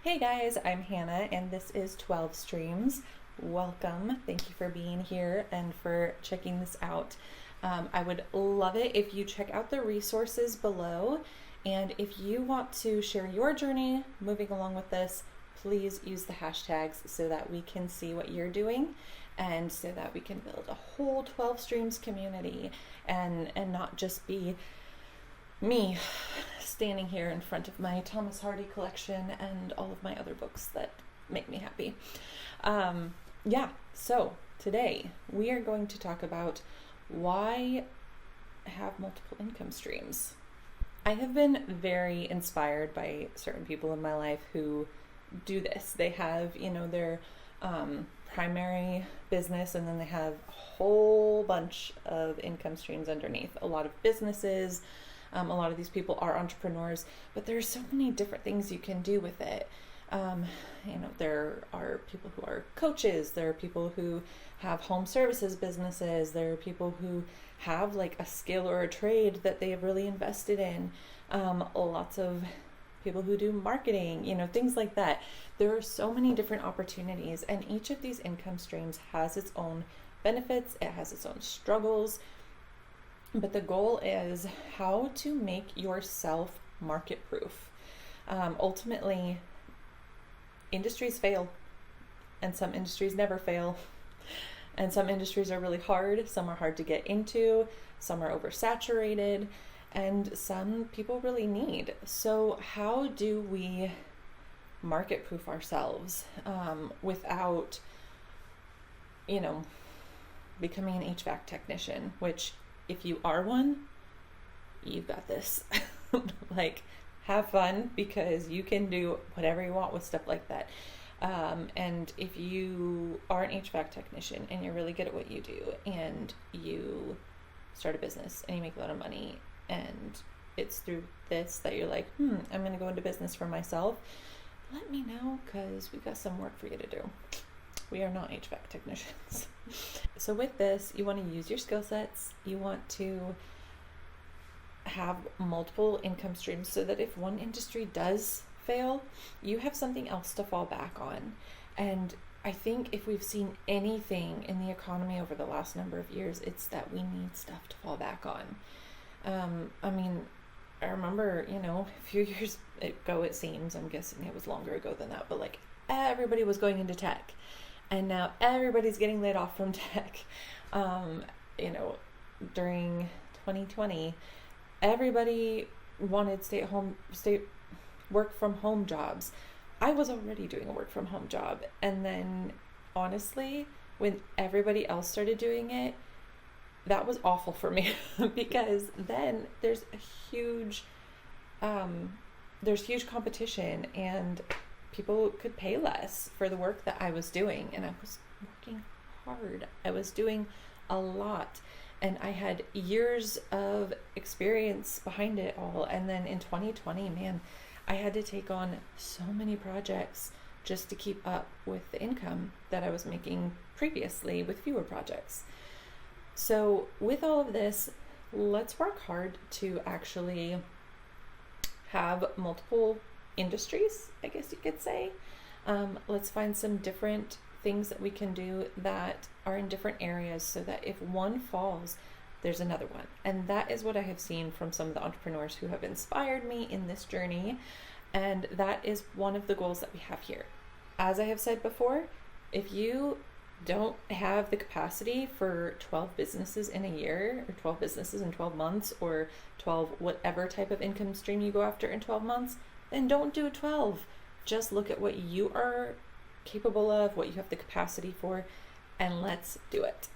Hey guys, I'm Hannah and this is 12 Streams. Welcome. Thank you for being here and for checking this out. I would love it if you check out the resources below, and if you want to share your journey moving along with this, please use the hashtags so that we can see what you're doing and so that we can build a whole 12 Streams community and not just be me standing here in front of my Thomas Hardy collection and all of my other books that make me happy. So today we are going to talk about why have multiple income streams. I have been very inspired by certain people in my life who do this. They have, their primary business, and then they have a whole bunch of income streams underneath. A lot of businesses. A lot of these people are entrepreneurs, but there's so many different things you can do with it. There are people who are coaches. There are people who have home services businesses. There are people who have like a skill or a trade that they have really invested in. Lots of people who do marketing, things like that. There are so many different opportunities, and each of these income streams has its own benefits. It has its own struggles. But the goal is how to make yourself market proof. Ultimately, industries fail, and some industries never fail. And some industries are really hard. Some are hard to get into. Some are oversaturated. And some people really need. So how do we market proof ourselves without, becoming an HVAC technician, which if you are one, you've got this. Have fun, because you can do whatever you want with stuff like that. And if you are an HVAC technician and you're really good at what you do, and you start a business and you make a lot of money, and it's through this that you're like, I'm going to go into business for myself, let me know, because we've got some work for you to do. We are not HVAC technicians. So with this, you want to use your skill sets. You want to have multiple income streams so that if one industry does fail, you have something else to fall back on. And I think if we've seen anything in the economy over the last number of years, it's that we need stuff to fall back on. I remember, a few years ago, it seems, I'm guessing it was longer ago than that, but everybody was going into tech. And now everybody's getting laid off from tech. During 2020, everybody wanted work from home jobs. I was already doing a work from home job. And then honestly, when everybody else started doing it, that was awful for me because then there's huge competition, and people could pay less for the work that I was doing, and I was working hard. I was doing a lot, and I had years of experience behind it all. And then in 2020, man, I had to take on so many projects just to keep up with the income that I was making previously with fewer projects. So with all of this, let's work hard to actually have multiple industries, I guess you could say. Let's find some different things that we can do that are in different areas, so that if one falls, there's another one. And that is what I have seen from some of the entrepreneurs who have inspired me in this journey. And that is one of the goals that we have here. As I have said before, if you don't have the capacity for 12 businesses in a year, or 12 businesses in 12 months, or 12 whatever type of income stream you go after in 12 months, then don't do 12. Just look at what you are capable of, what you have the capacity for, and let's do it.